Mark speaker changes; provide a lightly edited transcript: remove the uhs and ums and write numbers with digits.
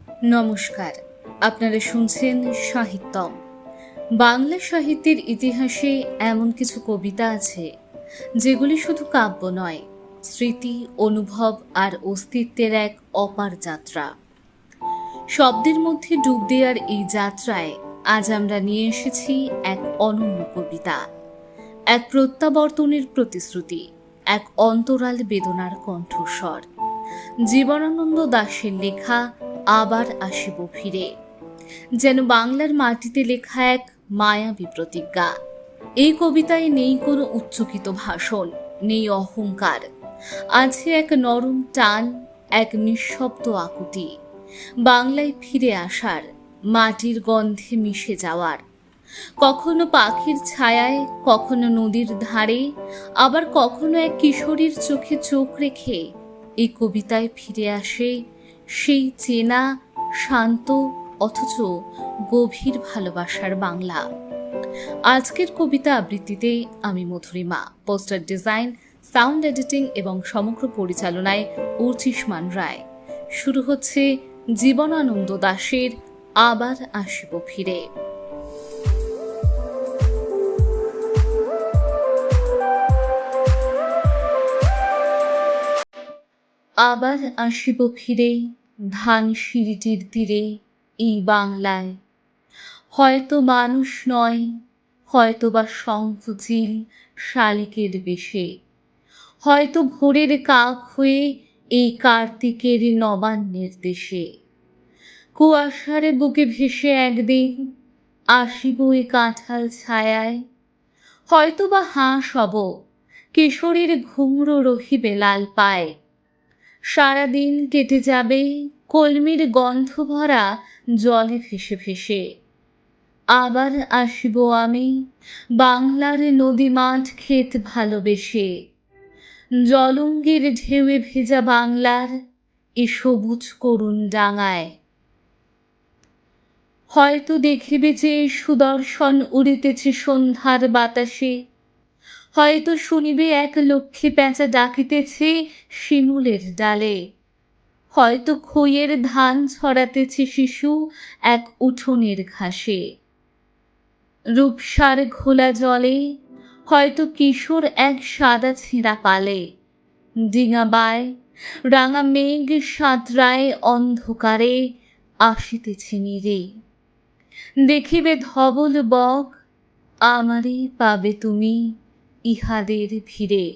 Speaker 1: নমস্কার, আপনারা শুনছেন সাহিত্যম। বাংলা সাহিত্যের ইতিহাসে এমন কিছু কবিতা আছে যেগুলি শুধু কাব্য নয়, স্মৃতি, অনুভব আর অস্তিত্বের এক অপার যাত্রা। শব্দের মধ্যে ডুব দেওয়ার এই যাত্রায় আজ আমরা নিয়ে এসেছি এক অনন্য কবিতা, এক প্রত্যাবর্তনের প্রতিশ্রুতি, এক অন্তরাল বেদনার কণ্ঠস্বর। জীবনানন্দ দাশের লেখা আবার আসিব ফিরে, যেন বাংলার মাটিতে লেখা এক মায়াবী প্রতিজ্ঞা। এই কবিতায় নেই কোনো উচ্চকিত ভাষণ, নেই অহংকার, আছে এক নরম টান, এক নিঃশব্দ আকুতি। বাংলায় ফিরে আসার, মাটির গন্ধে মিশে যাওয়ার। কখনো পাখির ছায়ায়, কখনো নদীর ধারে, আবার কখনো এক কিশোরীর চোখে চোখ রেখে এই কবিতায় ফিরে আসে সেই চেনা, শান্ত অথচ গভীর ভালোবাসার বাংলা। আজকের কবিতা আবৃত্তিতে আমি Madhurima, poster design, sound editing এবং সমগ্র পরিচালনায় উর্চিষ্মান রায়। শুরু হচ্ছে জীবনানন্দ দাশের আবার আসিব ফিরে। আবার আসিব ফিরে ধান সিঁড়িটির তীরে এই বাংলায়, হয়তো মানুষ নয়, হয়তো বা শঙ্খচিল শালিকের বেশে, হয়তো ভোরের কাক হয়ে এই কার্তিকের নবান্নের দেশে। কুয়াশার বুকে ভেসে একদিন আসিব এই কাঁঠাল ছায়ায়, হয়তো বা হাঁস হব, কিশোরীর ঘুমরো রহিবে লাল পায়। সারাদিন কেটে যাবে কলমির গন্ধ ভরা জলে ভেসে ভেসে। আবার আসিব আমি বাংলার নদী মাঠ ক্ষেত ভালোবেসে, জলঙ্গির ঢেউয়ে ভেজা বাংলার এ সবুজ করুণ ডাঙায়। হয়তো দেখিবে যে সুদর্শন উড়িতেছে সন্ধ্যার বাতাসে, হয়তো শুনিবে এক লক্ষ্মী প্যাঁচা ডাকিতেছে শিমুলের ডালে, হয়তো খইয়ের ধান ছড়াতেছে শিশু এক উঠোনের ঘাসে। রূপসার ঘোলা জলে হয়তো কিশোর এক সাদা ছেঁড়া পালে, ডিঙাবায় রাঙা মেঘ সাঁতরায় অন্ধকারে আসিতেছে নীরে। দেখিবে ধবল বক, আমারই পাবে তুমি ইহাদের ভিড়ে।